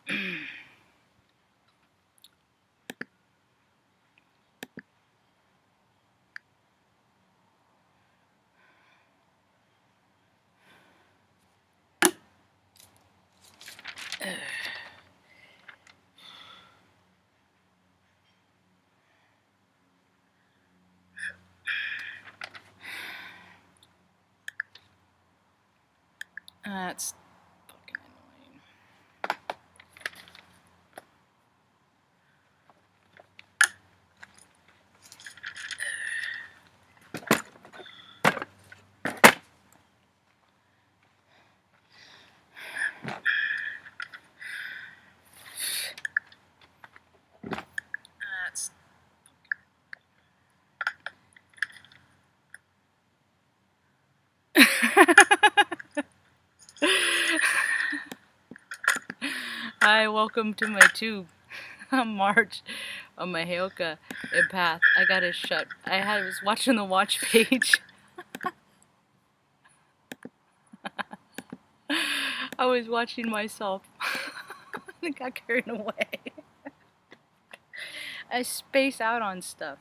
That's fucking annoying. That's Hi, welcome to my tube. I'm Marge. I'm a Heoka empath. I gotta shut. I was watching the watch page. I was watching myself. I got carried away. I space out on stuff.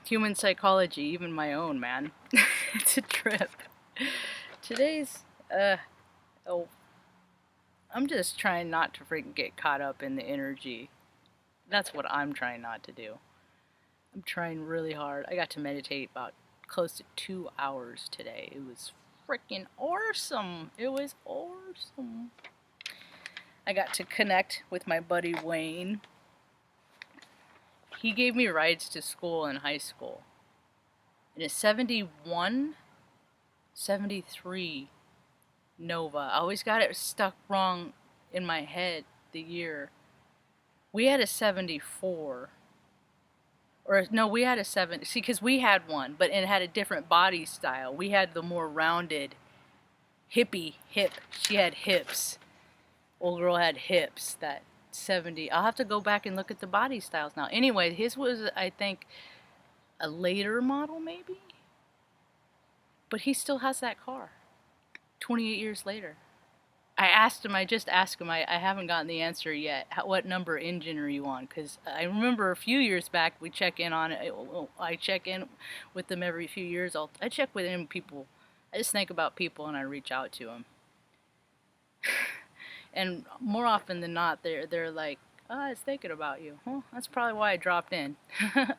Human psychology, even my own, man. It's a trip. Today's, oh, I'm just trying not to freaking get caught up in the energy. That's what I'm trying not to do. I'm trying really hard. I got to meditate about close to 2 hours today. It was freaking awesome. It was awesome. I got to connect with my buddy Wayne. He gave me rides to school in high school. In a 71, 73 Nova. I always got it stuck wrong in my head, the year. We had a 74. Or no, we had a 70. See, because we had one, but it had a different body style. We had the more rounded, hip. She had hips. Old girl had hips. That 70. I'll have to go back and look at the body styles now. Anyway, his was, I think, a later model, maybe? But he still has that car. 28 years later. I just asked him, I haven't gotten the answer yet. What number engine are you on? Because I remember a few years back, we check in on it. I check in with them every few years. I check with him, people. I just think about people and I reach out to them. And more often than not, they're like, oh, I was thinking about you. Well, that's probably why I dropped in.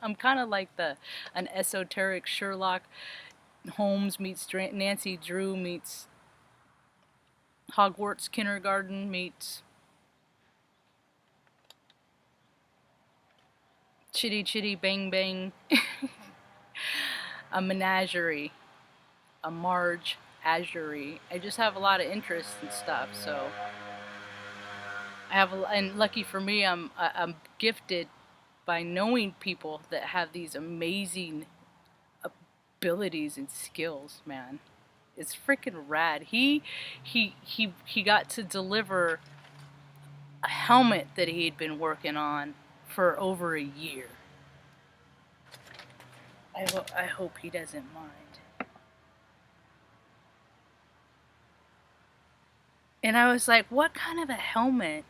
I'm kind of like an esoteric Sherlock Holmes meets Nancy Drew meets Hogwarts kindergarten meets Chitty Chitty Bang Bang. A menagerie. A Marge azurie. I just have a lot of interest in stuff, so I have and lucky for me, I'm gifted by knowing people that have these amazing abilities and skills, man. It's freaking rad. He got to deliver a helmet that he'd been working on for over a year. I hope he doesn't mind. And I was like, what kind of a helmet?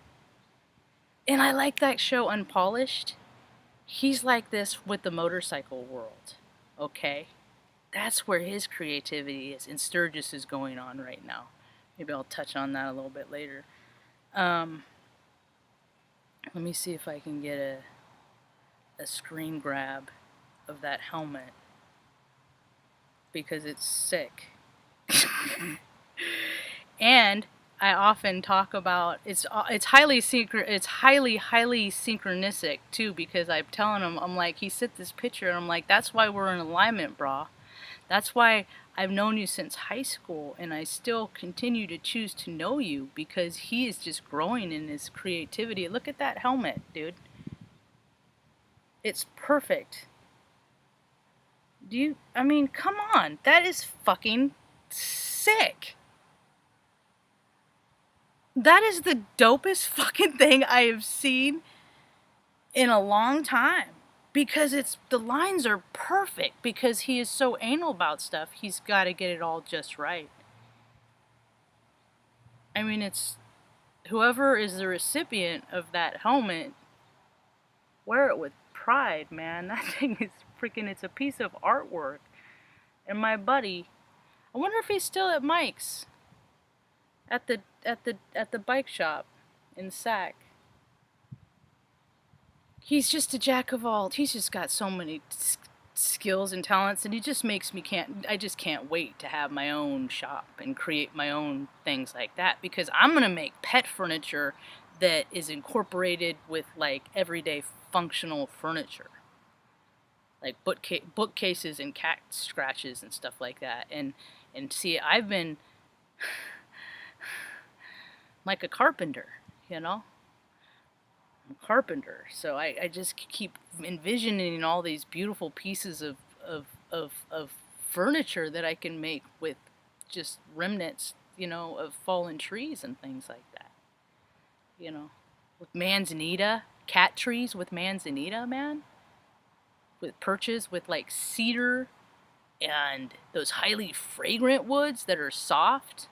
And I like that show Unpolished. He's like this with the motorcycle world. Okay? That's where his creativity is. And Sturgis is going on right now. Maybe I'll touch on that a little bit later. Let me see if I can get a screen grab of that helmet. Because it's sick. And I often talk about it's highly synchronistic too, because I'm telling him, I'm like, he sent this picture and I'm like, that's why we're in alignment, brah. That's why I've known you since high school and I still continue to choose to know you, because he is just growing in his creativity. Look at that helmet, dude. It's perfect. I mean, come on. That is fucking sick. That is the dopest fucking thing I have seen in a long time. Because the lines are perfect. Because he is so anal about stuff, he's got to get it all just right. I mean, it's whoever is the recipient of that helmet, wear it with pride, man. That thing is freaking, it's a piece of artwork. And my buddy, I wonder if he's still at Mike's at the bike shop in Sac. He's just a jack of all. He's just got so many skills and talents, and he just makes me I just can't wait to have my own shop and create my own things like that, because I'm going to make pet furniture that is incorporated with like everyday functional furniture, like bookcases and cat scratches and stuff like that. And see, I've been like a carpenter, you know. I'm a carpenter, so I just keep envisioning all these beautiful pieces of furniture that I can make with just remnants, you know, of fallen trees and things like that. You know, with manzanita, cat trees with manzanita, man. With perches with like cedar and those highly fragrant woods that are soft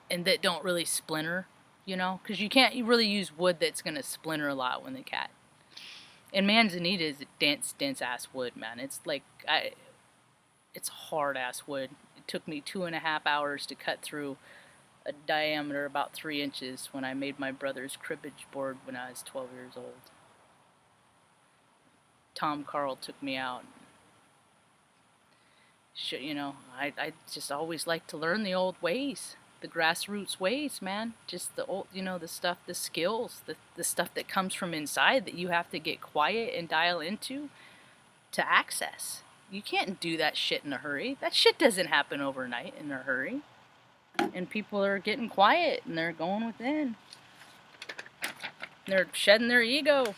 and that don't really splinter, you know, because you can't really use wood that's going to splinter a lot when the cat. And manzanita is a dense ass wood, man. It's like, it's hard ass wood. It took me 2.5 hours to cut through a diameter about 3 inches when I made my brother's cribbage board when I was 12 years old. Tom Carl took me out. You know, I just always like to learn the old ways, the grassroots ways, man. Just the old, you know, the stuff, the skills, the stuff that comes from inside that you have to get quiet and dial into to access. You can't do that shit in a hurry. That shit doesn't happen overnight in a hurry. And people are getting quiet and they're going within. They're shedding their ego.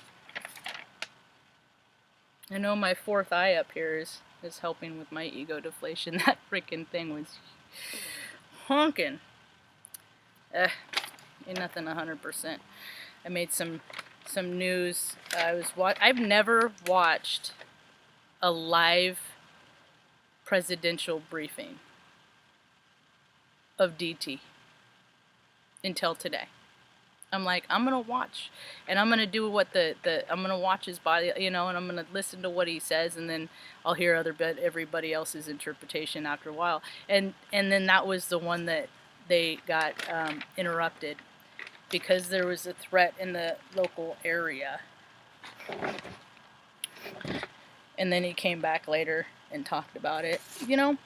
I know my fourth eye up here is helping with my ego deflation. That freaking thing was honking. Ain't nothing 100%. I made some news. I've never watched a live presidential briefing of DT until today. I'm like, I'm gonna watch, and I'm gonna do what I'm gonna watch his body, you know, and I'm gonna listen to what he says, and then I'll hear everybody else's interpretation after a while, and then that was the one that they got interrupted because there was a threat in the local area, and then he came back later and talked about it. You know,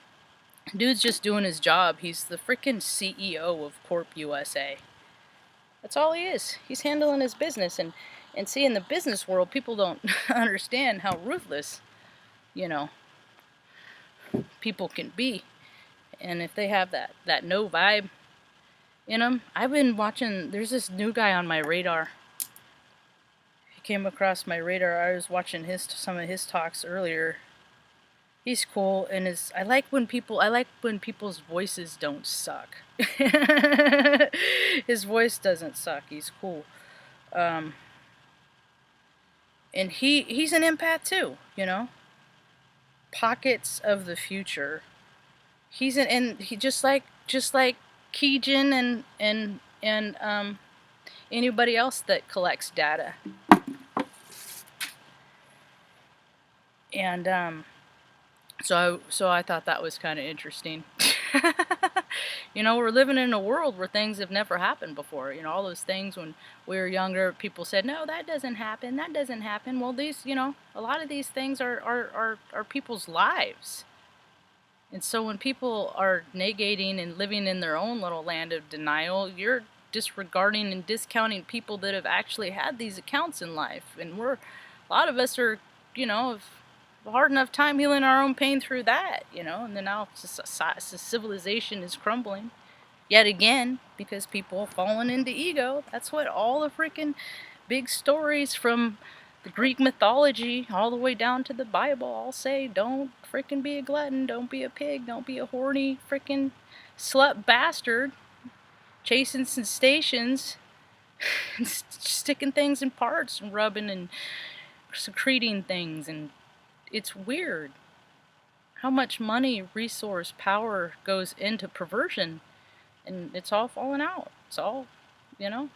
dude's just doing his job. He's the freaking CEO of Corp USA. That's all he is. He's handling his business. And see, in the business world, people don't understand how ruthless, you know, people can be. And if they have that no vibe in them. I've been watching, there's this new guy on my radar. He came across my radar. I was watching some of his talks earlier. He's cool, and I like when people's voices don't suck. His voice doesn't suck. He's cool. And he's an empath too, you know. Pockets of the future. And he just like Keegan and anybody else that collects data. And so I thought that was kind of interesting. You know, we're living in a world where things have never happened before. You know, all those things when we were younger, people said, no, that doesn't happen, that doesn't happen. Well, these, you know, a lot of these things are people's lives. And so when people are negating and living in their own little land of denial, you're disregarding and discounting people that have actually had these accounts in life. And a lot of us are, you know, have a hard enough time healing our own pain through that, you know. And then now civilization is crumbling yet again because people have fallen into ego. That's what all the freaking big stories from the Greek mythology all the way down to the Bible all say. Don't freaking be a glutton, don't be a pig, don't be a horny freaking slut bastard chasing sensations and sticking things in parts and rubbing and secreting things. And it's weird how much money, resource, power goes into perversion and it's all falling out. It's all, you know,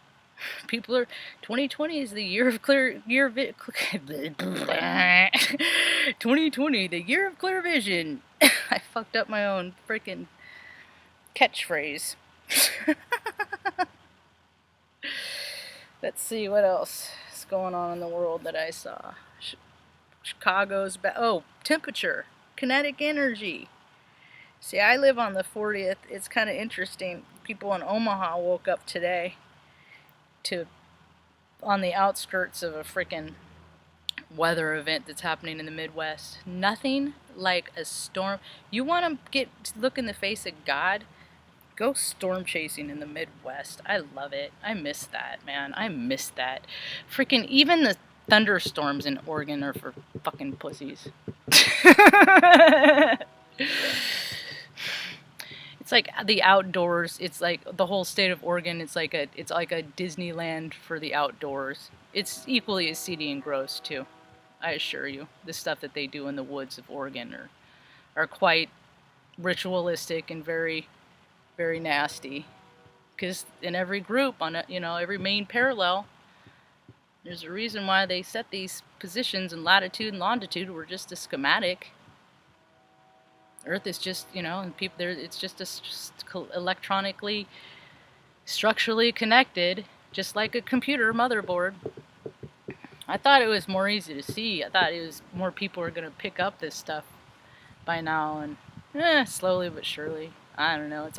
people are 2020 is the year of clear year of 2020 the year of clear vision. I fucked up my own freaking catchphrase. Let's see what else is going on in the world that I saw. Chicago's temperature, kinetic energy. See, I live on the 40th. It's kind of interesting. People in Omaha woke up today to on the outskirts of a freaking weather event that's happening in the Midwest. Nothing like a storm. You want to look in the face of God? Go storm chasing in the Midwest. I love it. I miss that, man. I miss that. Freaking even the thunderstorms in Oregon are for fucking pussies. It's like the outdoors. It's like the whole state of Oregon. It's like a Disneyland for the outdoors. It's equally as seedy and gross too. I assure you, the stuff that they do in the woods of Oregon are quite ritualistic and very, very nasty. Because in every group, on every main parallel, there's a reason why they set these positions in latitude and longitude. We're just a schematic. Earth is just, and people there. It's just electronically, structurally connected, just like a computer motherboard. I thought it was more easy to see. I thought it was more people are gonna pick up this stuff by now, and slowly but surely. I don't know.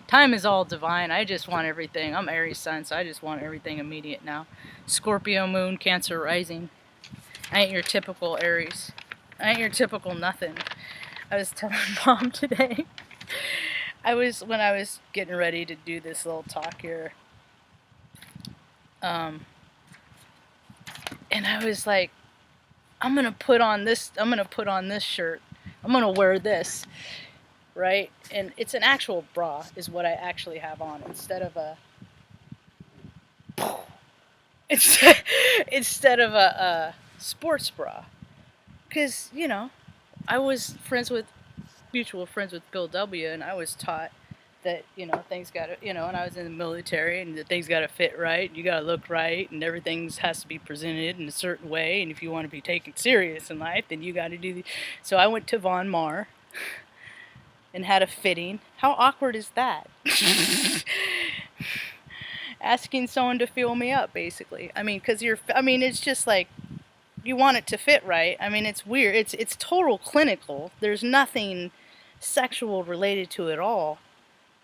Time is all divine. I just want everything. I'm Aries sun, so I just want everything immediate now. Scorpio moon, Cancer rising. I ain't your typical Aries. I ain't your typical nothing. I was telling Mom today. When I was getting ready to do this little talk here. And I was like, I'm gonna put on this shirt. I'm gonna wear this, right? And it's an actual bra is what I actually have on instead of a sports bra. Because, I was mutual friends with Bill W. and I was taught that, things gotta, and I was in the military, and that things gotta fit right, you gotta look right, and everything has to be presented in a certain way, and if you want to be taken serious in life, then you gotta do So I went to Von Mar and had a fitting. How awkward is that? Asking someone to fill me up, basically. It's just like, you want it to fit right. It's weird. It's total clinical. There's nothing sexual related to it at all.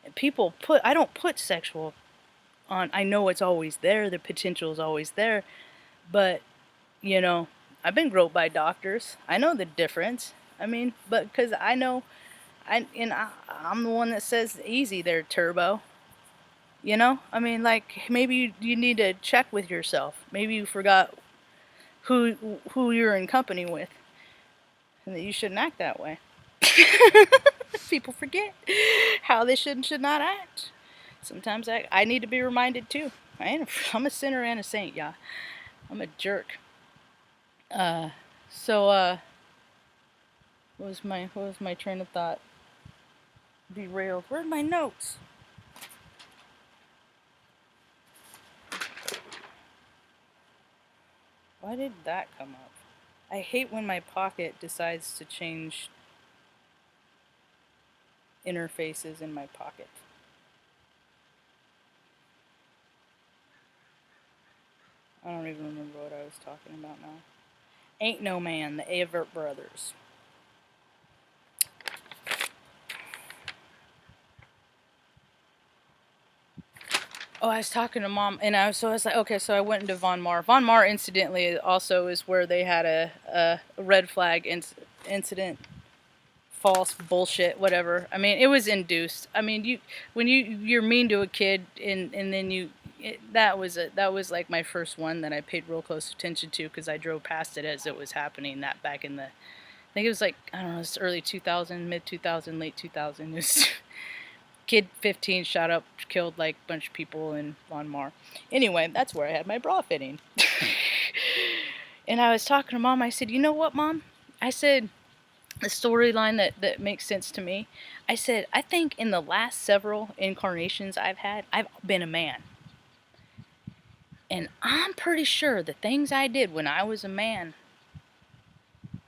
I don't put sexual on. I know it's always there. The potential is always there. But, I've been groped by doctors. I know the difference. But because I know, I'm the one that says easy there, Turbo. Maybe you need to check with yourself. Maybe you forgot who you're in company with, and that you shouldn't act that way. People forget how they should and should not act. Sometimes I need to be reminded too. I'm a sinner and a saint, yeah. I'm a jerk. What was my train of thought? Derailed. Where's my notes? Why did that come up? I hate when my pocket decides to change interfaces in my pocket. I don't even remember what I was talking about now. Ain't No Man, the Avert Brothers. Oh, I was talking to Mom, and I was like, okay, so I went into Von Mar. Von Mar, incidentally, also is where they had a red flag incident. False bullshit, whatever. It was induced. When you're mean to a kid, and then that was like my first one that I paid real close attention to, because I drove past it as it was happening. That back in I think it was like, I don't know, it's early 2000, mid 2000, late 2000. It was kid 15 shot up, killed like a bunch of people in Von Mar. Anyway, that's where I had my bra fitting. And I was talking to Mom. I said, you know what, Mom? I said, a storyline that makes sense to me. I said, I think in the last several incarnations I've had, I've been a man. And I'm pretty sure the things I did when I was a man,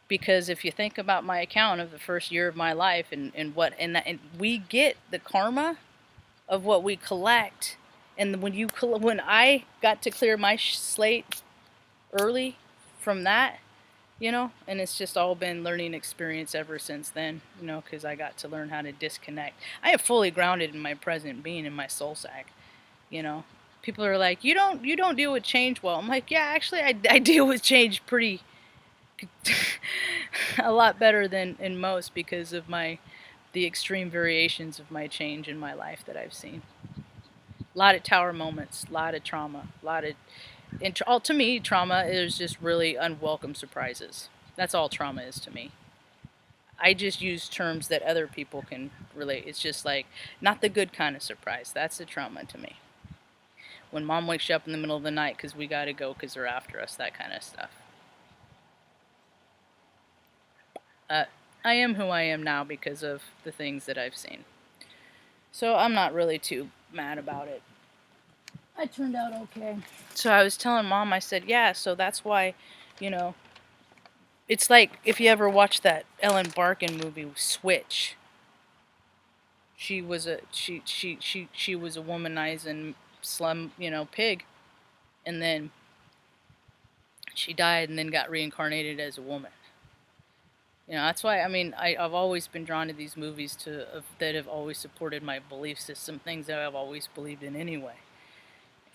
because if you think about my account of the first year of my life and we get the karma of what we collect. And when I got to clear my slate early from that, and it's just all been learning experience ever since then, because I got to learn how to disconnect. I am fully grounded in my present being, in my soul sack. People are like, you don't deal with change well. I'm like, yeah, actually, I deal with change pretty a lot better than in most, because of the extreme variations of my change in my life that I've seen. A lot of tower moments, a lot of trauma, a lot of all. To me, trauma is just really unwelcome surprises. That's all trauma is to me. I just use terms that other people can relate. It's just like, not the good kind of surprise. That's the trauma to me. When mom wakes you up in the middle of the night because we gotta go because they're after us, that kind of stuff. I am who I am now because of the things that I've seen. So I'm not really too mad about it. I turned out okay. So I was telling mom, I said, yeah, so that's why, it's like if you ever watched that Ellen Barkin movie, Switch. She was a she was a womanizing slum, pig, and then she died and then got reincarnated as a woman. That's why, I mean, I've always been drawn to these movies that have always supported my belief system, things that I've always believed in anyway.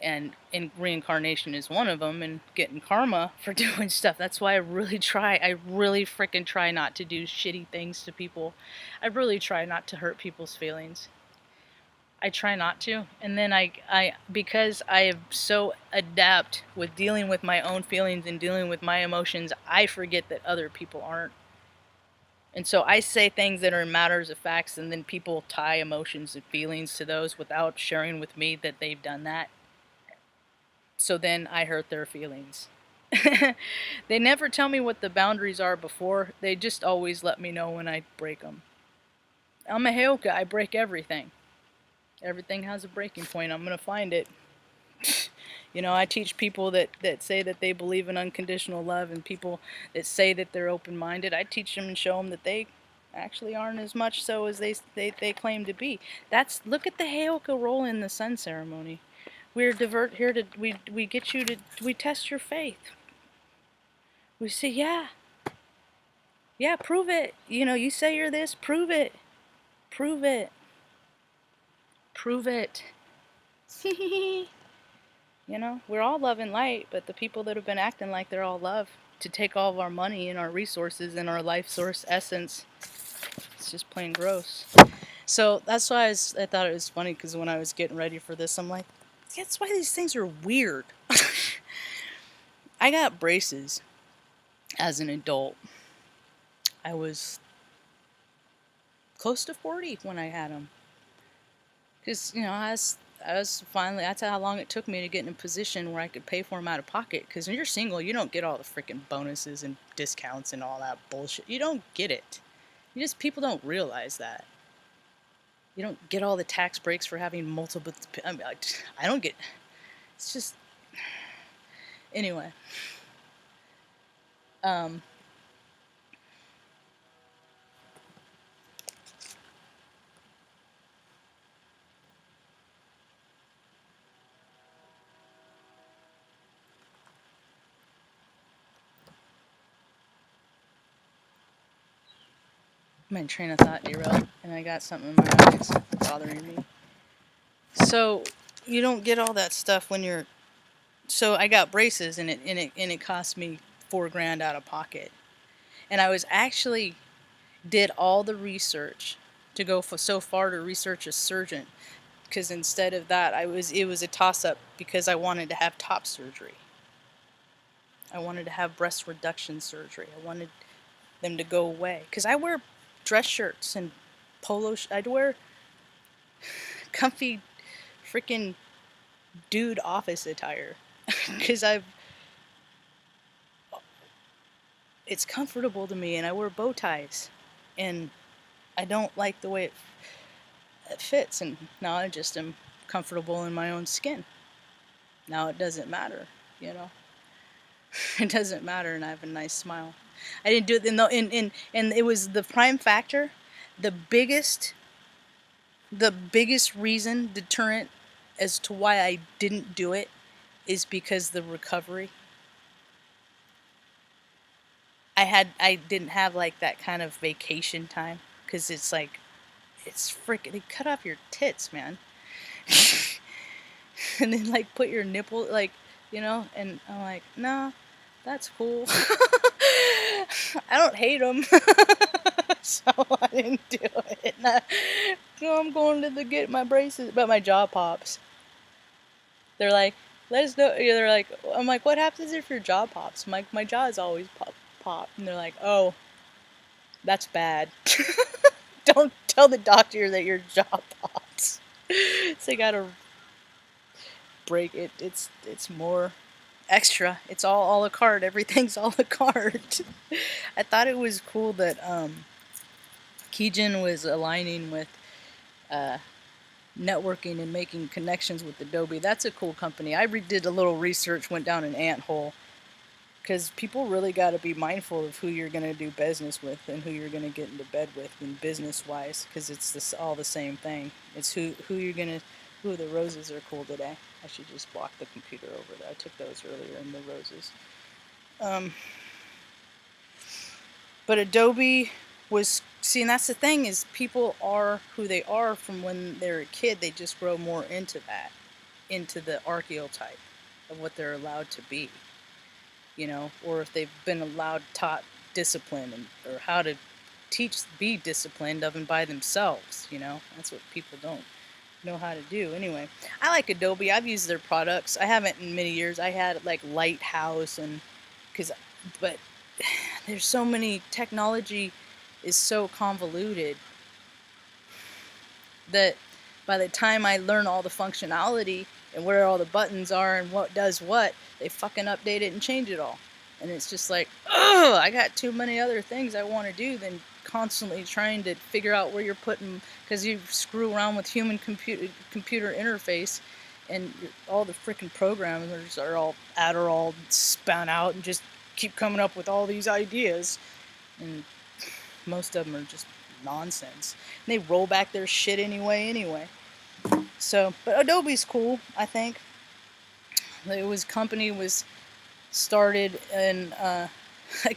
And reincarnation is one of them, and getting karma for doing stuff. That's why I really freaking try not to do shitty things to people. I really try not to hurt people's feelings. I try not to. And then because I am so adept with dealing with my own feelings and dealing with my emotions, I forget that other people aren't. And so I say things that are matters of facts, and then people tie emotions and feelings to those without sharing with me that they've done that. So then I hurt their feelings. They never tell me what the boundaries are before. They just always let me know when I break them. I'm a Heoka. I break everything. Everything has a breaking point. I'm going to find it. I teach people that say that they believe in unconditional love, and people that say that they're open-minded. I teach them and show them that they actually aren't as much so as they claim to be. Look at the Heoka roll in the sun ceremony. We get you to, we test your faith. We say, yeah, prove it. You say you're this, prove it. Prove it. Prove it. We're all love and light, but the people that have been acting like they're all love to take all of our money and our resources and our life source essence, it's just plain gross. So that's why I thought it was funny, because when I was getting ready for this, I'm like, that's why these things are weird. I got braces as an adult. I was close to 40 when I had them. Because, I was finally, that's how long it took me to get in a position where I could pay for them out of pocket. Because when you're single, you don't get all the freaking bonuses and discounts and all that bullshit. You don't get it. People don't realize that. You don't get all the tax breaks for having multiple, I don't get, it's just, anyway. My train of thought derailed, and I got something in my eyes bothering me. So you don't get all that stuff when you're. So I got braces, and it cost me $4,000 out of pocket, and I was actually did all the research to go so far to research a surgeon, because instead of that, it was a toss up, because I wanted to have top surgery. I wanted to have breast reduction surgery. I wanted them to go away, because I wear dress shirts and I'd wear comfy freaking dude office attire because it's comfortable to me, and I wear bow ties. and I don't like the way it fits, and now I just am comfortable in my own skin. Now it doesn't matter, you know. It doesn't matter, and I have a nice smile. I didn't do it, and it was the prime factor, the biggest, the biggest reason deterrent as to why I didn't do it is because the recovery. I didn't have like that kind of vacation time because it's like it's freaking they cut off your tits, man. And then like put your nipple like, you know, and I'm like, no, that's cool. I don't hate them. So I didn't do it. No, I'm going to get my braces, but my jaw pops. They're like, let us know. Yeah, they're like, I'm like, what happens if your jaw pops? My jaw is always pop. And they're like, oh, that's bad. Don't tell the doctor that your jaw pops. So you gotta break it. It's more extra. It's all a la carte. Everything's all a la carte. I thought it was cool that Keijin was aligning with networking and making connections with Adobe. That's a cool company. I did a little research, went down an ant hole, because people really got to be mindful of who you're going to do business with and who you're going to get into bed with, and business-wise, because it's all the same thing. It's who you're going to. Ooh, the roses are cool today. I should just block the computer over there. I took those earlier in the roses. But Adobe was, see, and that's the thing, is people are who they are from when they're a kid. They just grow more into that, into the archetype of what they're allowed to be, you know, or if they've been taught discipline or how to be disciplined of and by themselves, you know. That's what people don't know how to do. Anyway, I like Adobe. I've used their products. I haven't in many years. I had like Lighthouse but there's so many, technology is so convoluted that by the time I learn all the functionality and where all the buttons are and what does what, they fucking update it and change it all. And it's just like, oh, I got too many other things I want to do than constantly trying to figure out where you're putting, because you screw around with human computer interface, and all the freaking programmers are all Adderall spun out and just keep coming up with all these ideas, and most of them are just nonsense. And they roll back their shit anyway. So, but Adobe's cool, I think. Company was started in a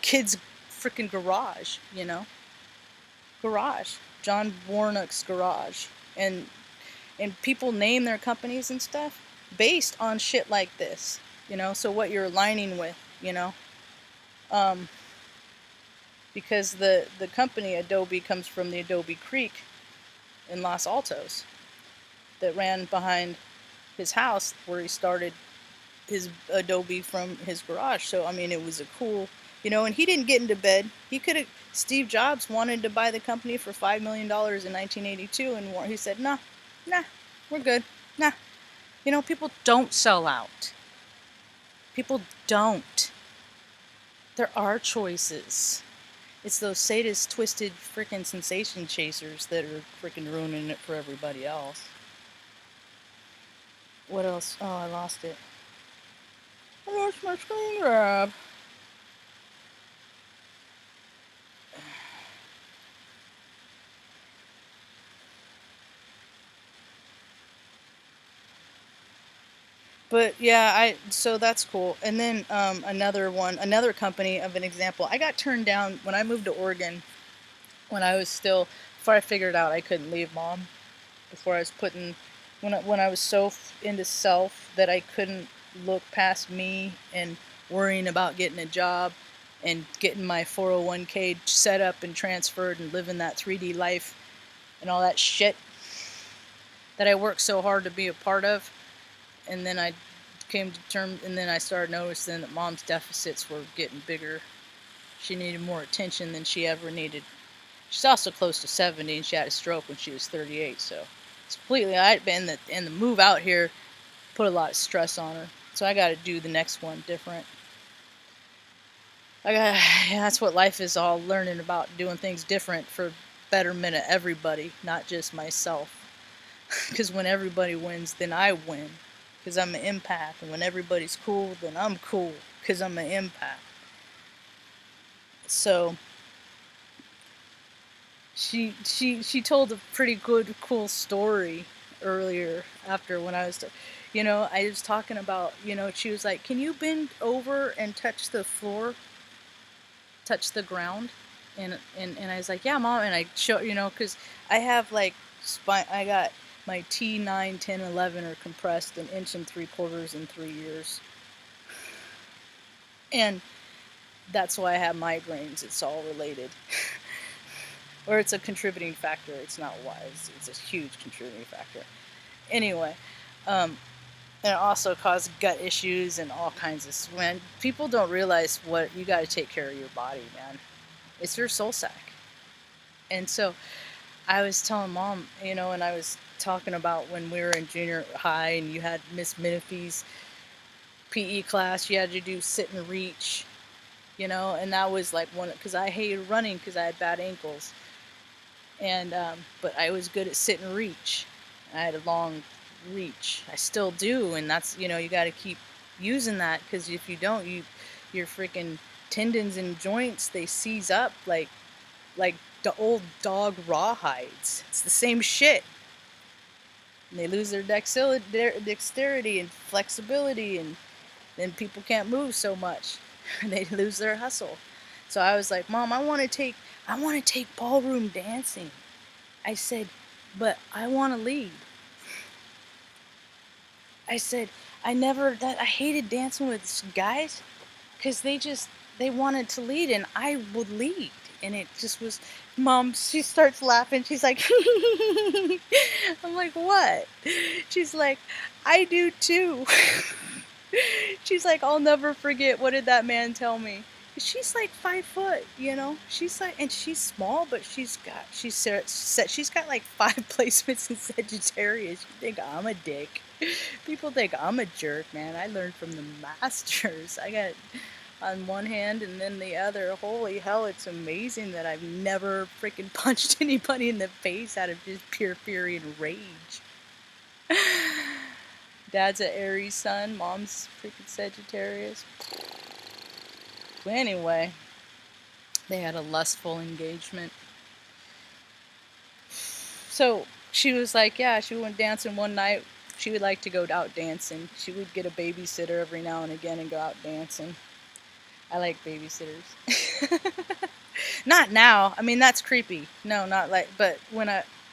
kid's freaking garage, you know? Garage. John Warnock's garage. And people name their companies and stuff based on shit like this, you know? So what you're aligning with, you know? Because the company Adobe comes from the Adobe Creek in Los Altos that ran behind his house where he started his Adobe from his garage. So I mean, it was a cool, you know, and he didn't get into bed. Steve Jobs wanted to buy the company for $5 million in 1982, and he said, nah, we're good. Nah. You know, people don't sell out. People don't. There are choices. It's those sadist, twisted, freaking sensation chasers that are freaking ruining it for everybody else. What else? Oh, I lost it. I lost my screen grab. But yeah, so that's cool. And then another company of an example. I got turned down when I moved to Oregon, when I was still, before I figured out I couldn't leave mom, before I was when I was so into self that I couldn't look past me and worrying about getting a job and getting my 401k set up and transferred and living that 3D life and all that shit that I worked so hard to be a part of. And then I came to terms, and then I started noticing that mom's deficits were getting bigger. She needed more attention than she ever needed. She's also close to 70, and she had a stroke when she was 38, so it's completely, and the move out here put a lot of stress on her. So I got to do the next one different. That's what life is all learning about, doing things different for betterment of everybody, not just myself. Because when everybody wins, then I win. Because I'm an empath. And when everybody's cool, then I'm cool. Because I'm an empath. So she told a pretty good, cool story earlier after when I was, I was talking about, she was like, can you bend over and touch the floor, touch the ground? And I was like, yeah, mom. And I show, because I have like spine, I got my T9, 10, 11 are compressed an inch and 3/4 in 3 years. And that's why I have migraines. It's all related. Or it's a contributing factor. It's not why. It's a huge contributing factor. Anyway, and it also causes gut issues and all kinds of. When people don't realize what you got to take care of your body, man. It's your soul sack. And so I was telling mom, and I was talking about when we were in junior high and you had Miss Minifee's PE class, you had to do sit and reach, and that was like one, because I hated running because I had bad ankles. And but I was good at sit and reach. I had a long reach. I still do, and that's, you got to keep using that, because if you don't, your freaking tendons and joints, they seize up like the old dog rawhides. It's the same shit. And they lose their dexterity and flexibility, and then people can't move so much. They lose their hustle. So I was like, Mom, I want to take ballroom dancing. I said, but I want to lead. I said, I hated dancing with guys because they wanted to lead and I would lead. And it just was, Mom, she starts laughing. She's like, I'm like, what? She's like, I do too. She's like, I'll never forget. What did that man tell me? She's like 5 foot, She's like, and she's small, but she's got like 5 placements in Sagittarius. You think I'm a dick? People think I'm a jerk, man. I learned from the masters. I got on one hand and then the other. Holy hell, it's amazing that I've never freaking punched anybody in the face out of just pure fury and rage. Dad's an Aries sun, mom's freaking Sagittarius. But anyway, they had a lustful engagement. So she was like, yeah, she went dancing one night. She would like to go out dancing. She would get a babysitter every now and again and go out dancing. I like babysitters. Not now. I mean, that's creepy. No, not like, but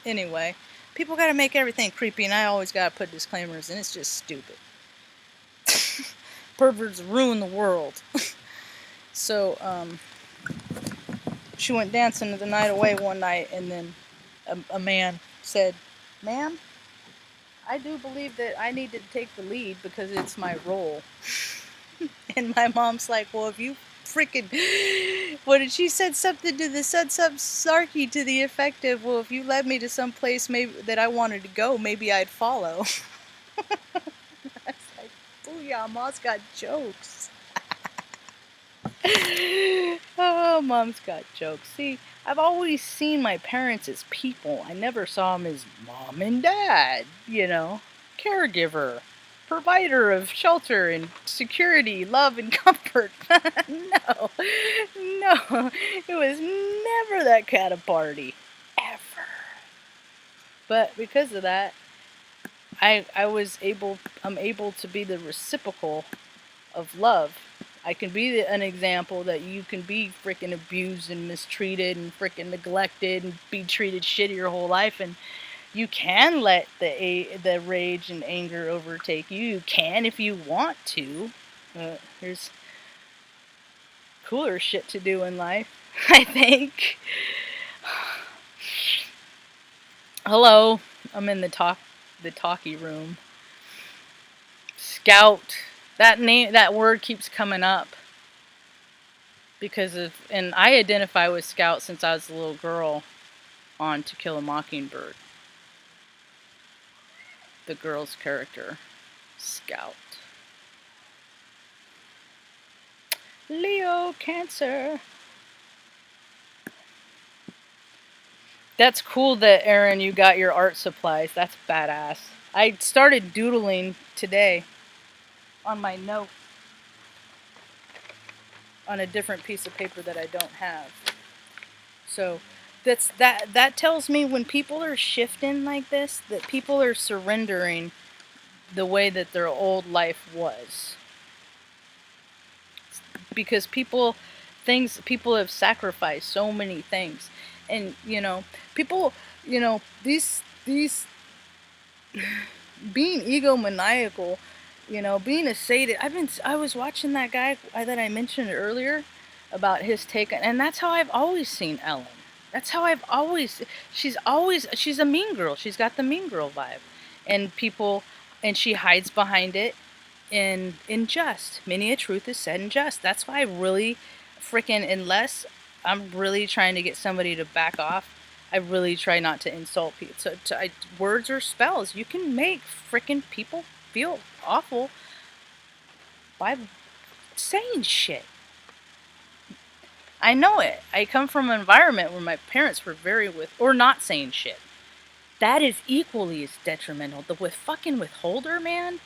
anyway, people gotta make everything creepy, and I always gotta put disclaimers, and it's just stupid. Perverts ruin the world. So, she went dancing the night away one night, and then a man said, ma'am, I do believe that I need to take the lead because it's my role. And my mom's like, well, if you freaking, what did she said something to the said some snarky to the effect of, well, if you led me to some place maybe that I wanted to go, maybe I'd follow. I was like, booyah, Mom's got jokes. Oh, Mom's got jokes. See, I've always seen my parents as people. I never saw them as mom and dad, caregiver, provider of shelter and security, love and comfort. No, it was never that kind of party, ever. But because of that, I'm able to be the reciprocal of love. I can be an example that you can be freaking abused and mistreated and freaking neglected and be treated shitty your whole life, and you can let the rage and anger overtake you. You can if you want to. There's cooler shit to do in life, I think. Hello, I'm in the talkie room. Scout. That word keeps coming up because and I identify with Scout since I was a little girl on To Kill a Mockingbird. The girl's character, Scout. Leo Cancer. That's cool that, Aaron, you got your art supplies. That's badass. I started doodling today on my note on a different piece of paper that I don't have. So that tells me when people are shifting like this, that people are surrendering the way that their old life was. Because people have sacrificed so many things. And people, these being egomaniacal, being a sadist. I was watching that guy that I mentioned earlier about his take, and that's how I've always seen Ellen. That's how I've always. She's a mean girl. She's got the mean girl vibe, and she hides behind it. In just many a truth is said in just. That's why I really freaking, unless I'm really trying to get somebody to back off, I really try not to insult people. Words or spells, you can make freaking people feel awful by saying shit. I know it. I come from an environment where my parents were or not saying shit. That is equally as detrimental. The withholder, man,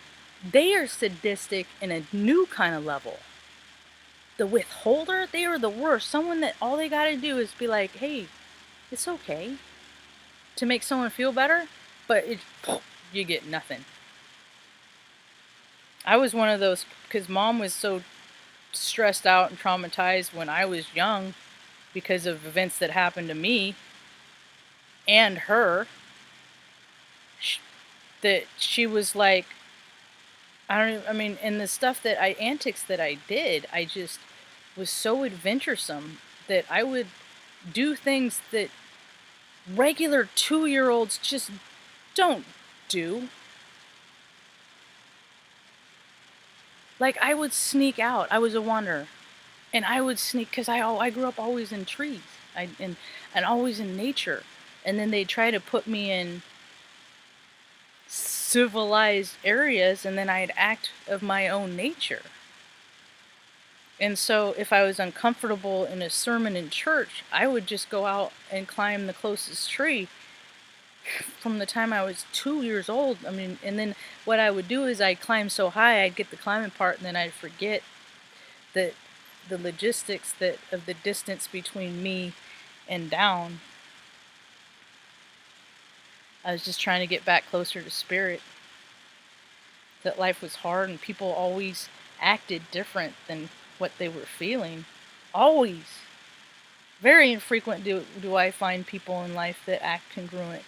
they are sadistic in a new kind of level. The withholder, they are the worst. Someone that all they gotta do is be like, hey, it's okay, to make someone feel better, but you get nothing. I was one of those, because Mom was so stressed out and traumatized when I was young because of events that happened to me and her, that she was like, and the stuff antics that I did, I just was so adventuresome that I would do things that regular 2-year-olds just don't do. Like, I would sneak out. I was a wanderer. And I would sneak, because I grew up always in trees. And always in nature. And then they try to put me in civilized areas, and then I'd act of my own nature. And so if I was uncomfortable in a sermon in church, I would just go out and climb the closest tree from the time I was 2 years old. And then what I would do is I'd climb so high, I'd get the climbing part, and then I'd forget that the logistics of the distance between me and down. I was just trying to get back closer to spirit. That life was hard and people always acted different than what they were feeling. Always. Very infrequent do I find people in life that act congruent.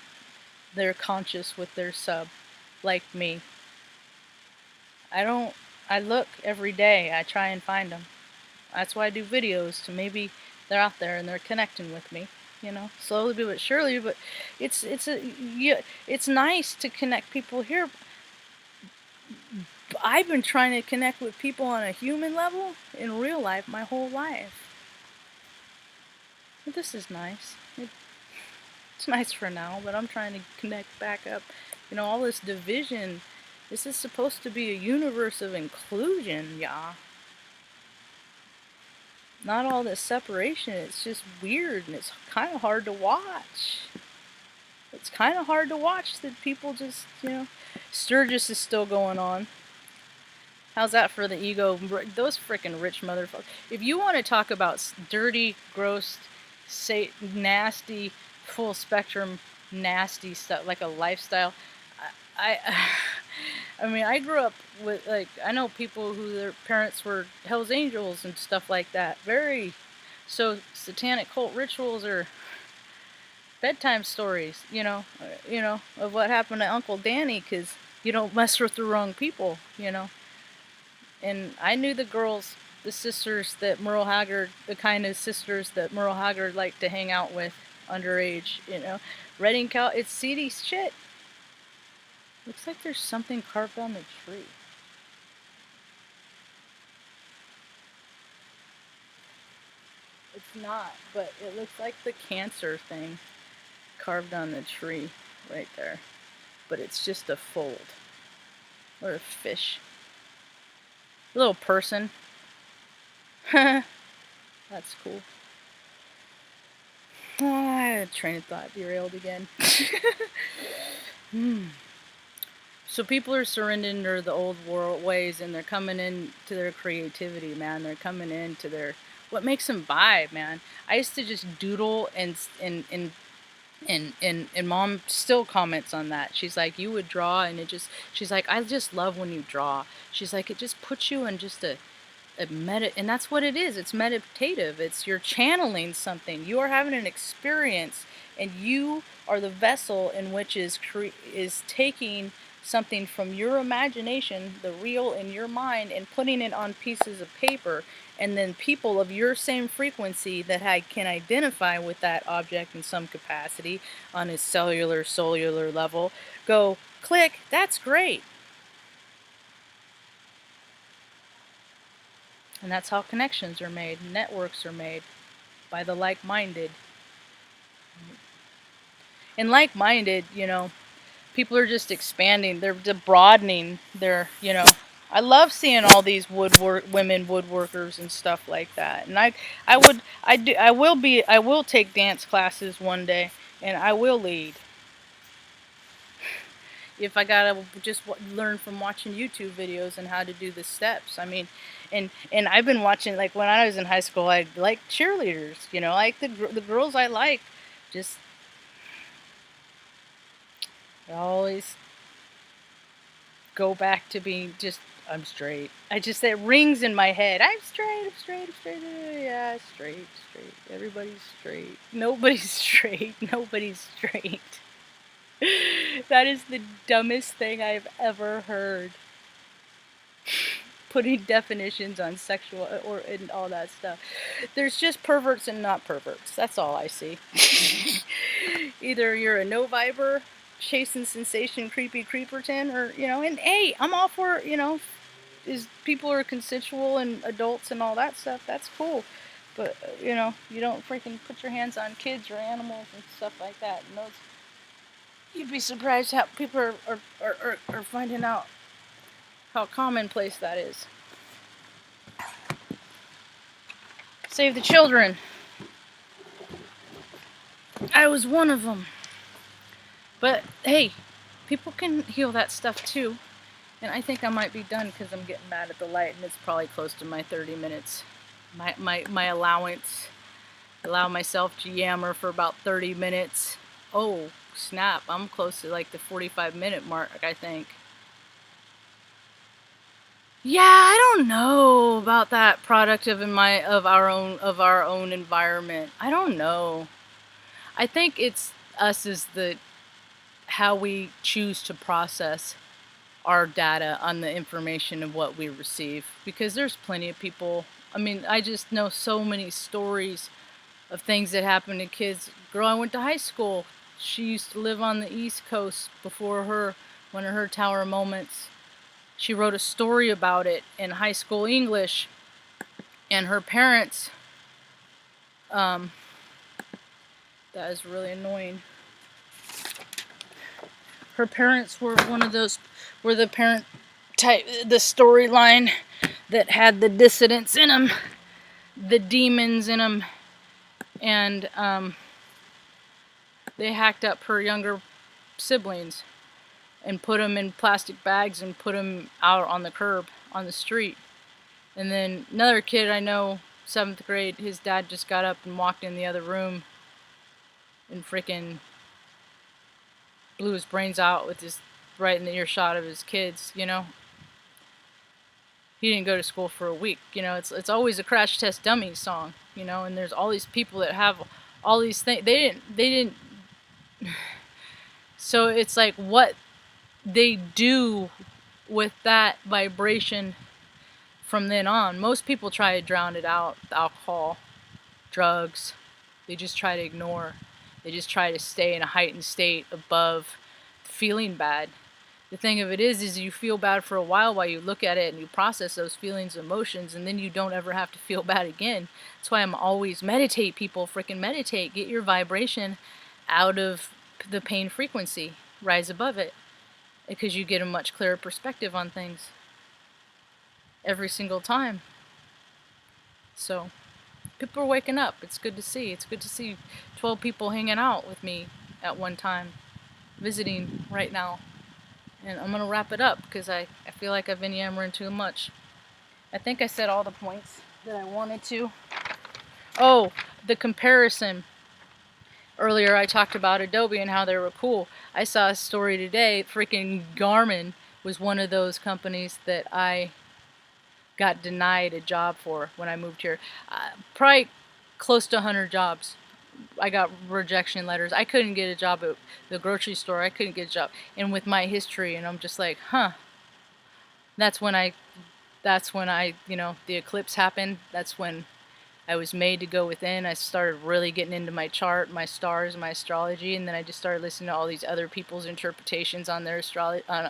They're conscious with their sub, like me. I look every day. I try and find them. That's why I do videos, to maybe they're out there and they're connecting with me. Slowly but surely. But it's nice to connect people here. I've been trying to connect with people on a human level in real life my whole life. But this is nice. It's nice for now, but I'm trying to connect back up. All this division. This is supposed to be a universe of inclusion, y'all. Not all this separation. It's just weird, and it's kind of hard to watch. It's kind of hard to watch that people just, Sturgis is still going on. How's that for the ego? Those freaking rich motherfuckers. If you want to talk about dirty, gross, nasty, full spectrum, nasty stuff, like a lifestyle, I grew up with, I know people who their parents were Hell's Angels and stuff like that. So satanic cult rituals or bedtime stories, of what happened to Uncle Danny, because you don't mess with the wrong people, And I knew the sisters that Merle Haggard, the kind of sisters that Merle Haggard liked to hang out with underage, Reading Cal, it's seedy shit. Looks like there's something carved on the tree. It's not, but it looks like the cancer thing carved on the tree right there. But it's just a fold. Or a fish. A little person. That's cool. Ah, train of thought derailed again. So people are surrendering to the old world ways, and they're coming in to their creativity, man. They're coming into their what makes them vibe, man. I used to just doodle and mom still comments on that. She's like, you would draw, and she's like, I just love when you draw. She's like, it just puts you in just a and that's what it is. It's meditative. It's you're channeling something. You are having an experience, and you are the vessel in which is taking something from your imagination, the real in your mind, and putting it on pieces of paper. And then people of your same frequency that can identify with that object in some capacity on a cellular level go, click, that's great. And that's how connections are made, networks are made by the like-minded. And like-minded, people are just expanding, they're broadening their, I love seeing all these women woodworkers and stuff like that. And I will take dance classes one day, and I will lead. If I gotta just learn from watching YouTube videos and how to do the steps. I mean, and I've been watching, like when I was in high school, I liked cheerleaders. Like the girls I like, just always go back to being just I'm straight. It rings in my head. I'm straight. Yeah, straight. Everybody's straight. Nobody's straight. Nobody's straight. That is the dumbest thing I've ever heard. Putting definitions on sexual and all that stuff. There's just perverts and not perverts. That's all I see. Either you're a no viber, chasing sensation, creepy creeperton, or and hey, I'm all for is people are consensual and adults and all that stuff. That's cool. But you don't freaking put your hands on kids or animals and stuff like that. And those, you'd be surprised how people are finding out how commonplace that is. Save the children. I was one of them. But hey, people can heal that stuff too. And I think I might be done because I'm getting mad at the light, and it's probably close to my 30 minutes. My allowance. Allow myself to yammer for about 30 minutes. Oh, snap. I'm close to like the 45-minute mark, I think. Yeah, I don't know about that product of our own environment. I don't know. I think it's us as how we choose to process our data on the information of what we receive, because there's plenty of people. I mean, I just know so many stories of things that happened to kids. Girl I went to high school, she used to live on the East Coast before one of her tower moments. She wrote a story about it in high school English, and her parents, that is really annoying. Her parents were the parent type, the storyline that had the dissidents in them, the demons in them, and they hacked up her younger siblings and put them in plastic bags and put them out on the curb, on the street. And then another kid I know, 7th grade, his dad just got up and walked in the other room and freaking blew his brains out with his right in the earshot of his kids. He didn't go to school for a week. It's always a crash test dummy song. And there's all these people that have all these things. They didn't. So it's like what they do with that vibration from then on. Most people try to drown it out with alcohol, drugs. They just try to ignore. They just try to stay in a heightened state above feeling bad. The thing of it is you feel bad for a while you look at it and you process those feelings and emotions, and then you don't ever have to feel bad again. That's why I'm always meditate, people. Freaking meditate. Get your vibration out of the pain frequency. Rise above it. Because you get a much clearer perspective on things every single time. So people are waking up. It's good to see. It's good to see 12 people hanging out with me at one time, visiting right now. And I'm gonna wrap it up because I feel like I've been yammering too much. I think I said all the points that I wanted to. Oh, the comparison. Earlier I talked about Adobe and how they were cool. I saw a story today, freaking Garmin was one of those companies that I got denied a job for when I moved here. Probably close to 100 jobs. I got rejection letters. I couldn't get a job at the grocery store. I couldn't get a job. And with my history, and I'm just like, huh. That's when I, the eclipse happened. That's when I was made to go within. I started really getting into my chart, my stars, my astrology, and then I just started listening to all these other people's interpretations on their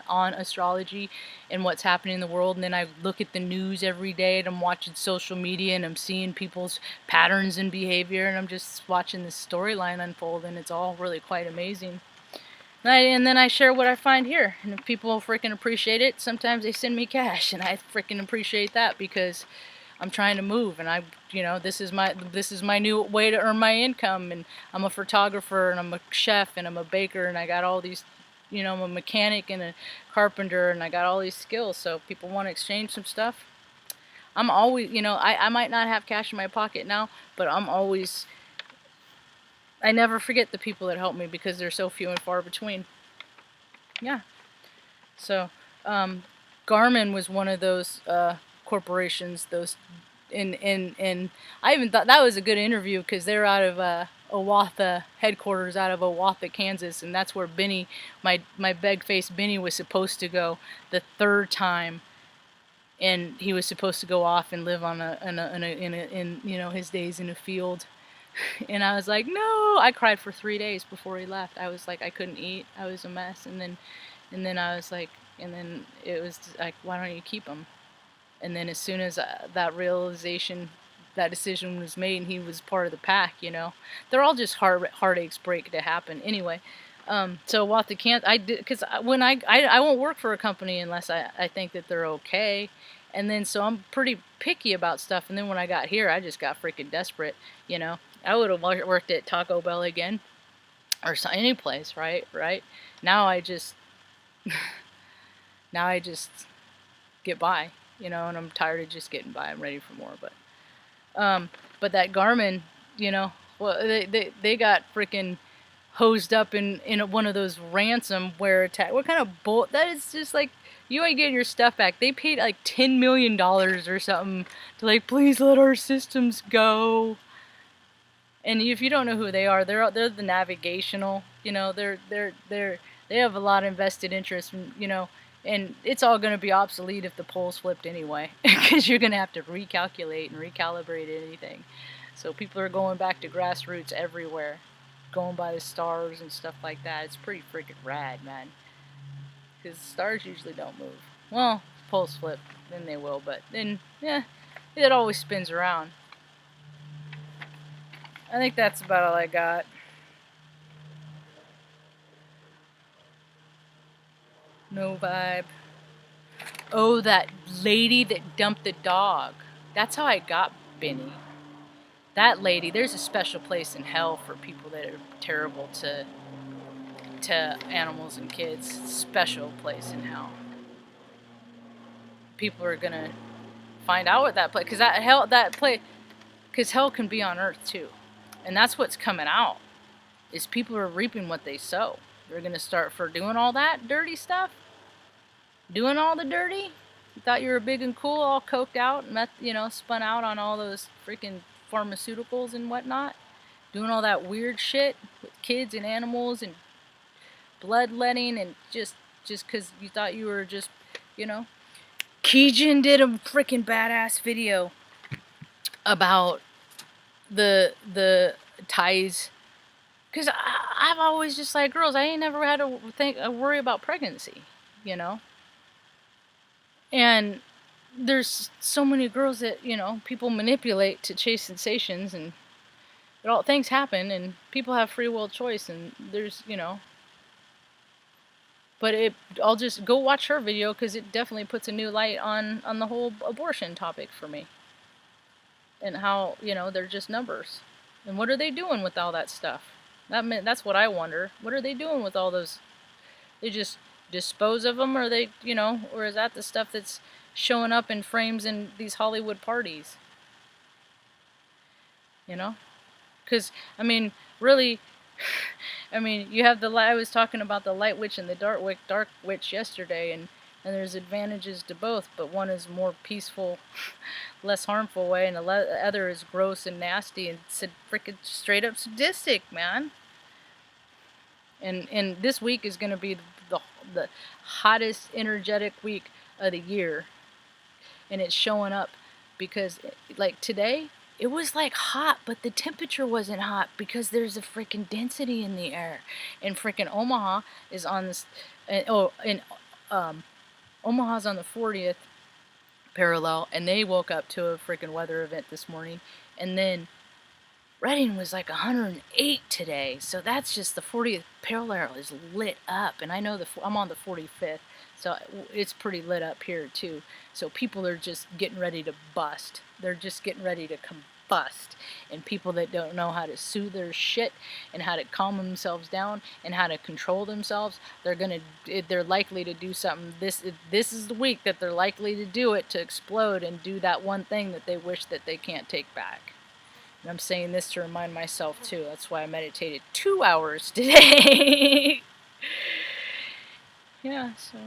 on astrology and what's happening in the world. And then I look at the news every day, and I'm watching social media, and I'm seeing people's patterns and behavior, and I'm just watching this storyline unfold, and it's all really quite amazing. And then I share what I find here, and if people freaking appreciate it, sometimes they send me cash, and I freaking appreciate that because I'm trying to move, and this is my new way to earn my income, and I'm a photographer, and I'm a chef, and I'm a baker, and I got all these, I'm a mechanic and a carpenter, and I got all these skills. So if people want to exchange some stuff, I'm always, I might not have cash in my pocket now, but I never forget the people that help me because they're so few and far between. Yeah. So, Garmin was one of those corporations. And I even thought that was a good interview because they're out of Owatha headquarters, out of Owatha, Kansas, and that's where Benny, my beg-faced Benny, was supposed to go the third time, and he was supposed to go off and live on in his days in a field. And I was like, no! I cried for 3 days before he left. I was like, I couldn't eat. I was a mess. And then I was like, and then it was like, why don't you keep him? And then as soon as that decision was made, and he was part of the pack, they're all just heartaches break to happen anyway. So what the can't I did because when I won't work for a company unless I think that they're okay. And then so I'm pretty picky about stuff. And then when I got here, I just got freaking desperate. I would have worked at Taco Bell again, or any place, right? Now I just get by, and I'm tired of just getting by. I'm ready for more, but that Garmin, well, they got freaking hosed up in one of those ransomware attack. What kind of bull? That is just like, you ain't getting your stuff back. They paid like $10 million or something to like, please let our systems go. And if you don't know who they are, they're the navigational. They have a lot of invested interest, and it's all going to be obsolete if the pole's flipped anyway, because you're going to have to recalculate and recalibrate anything. So people are going back to grassroots everywhere, going by the stars and stuff like that. It's pretty freaking rad, man. Because the stars usually don't move. Well, poles flip, then they will, but then, yeah, it always spins around. I think that's about all I got. No vibe. Oh, that lady that dumped the dog. That's how I got Benny. That lady, there's a special place in hell for people that are terrible to animals and kids. Special place in hell. People are gonna find out what that place, because hell can be on earth too, and that's what's coming out. Is people are reaping what they sow. They're gonna start for doing all that dirty stuff, doing all the dirty. You thought you were big and cool, all coked out, spun out on all those freaking pharmaceuticals and whatnot, doing all that weird shit with kids and animals and bloodletting, and just because you thought you were just, Keijin did a freaking badass video about the ties, because I've always just like, girls, I ain't never had to worry about pregnancy, and there's so many girls that people manipulate to chase sensations, and things happen, and people have free will choice, and there's but I'll just go watch her video because it definitely puts a new light on the whole abortion topic for me. and how, you know, they're just numbers. And what are they doing with all that stuff? That's what I wonder. What are they doing with all those? They just dispose of them, or they, you know, or is that the stuff that's showing up in frames in these Hollywood parties? You know, because I mean, really, I mean, you have I was talking about the light witch and the dark witch yesterday, and there's advantages to both, but one is more peaceful, less harmful way, and the other is gross and nasty and freaking straight up sadistic, man. And this week is going to be the hottest energetic week of the year, and it's showing up because, like today, it was like hot, but the temperature wasn't hot because there's a freaking density in the air. And freaking Omaha is on this. And Omaha's on the 40th parallel, and they woke up to a freaking weather event this morning. And then Reading was like 108 today, so that's just the 40th parallel is lit up, and I know I'm on the 45th, so it's pretty lit up here too. So people are just getting ready to bust. They're just getting ready to combust, and people that don't know how to soothe their shit and how to calm themselves down and how to control themselves, they're likely to do something. This is the week that they're likely to do it, to explode and do that one thing that they wish that they can't take back. And I'm saying this to remind myself too. That's why I meditated 2 hours today. Yeah, so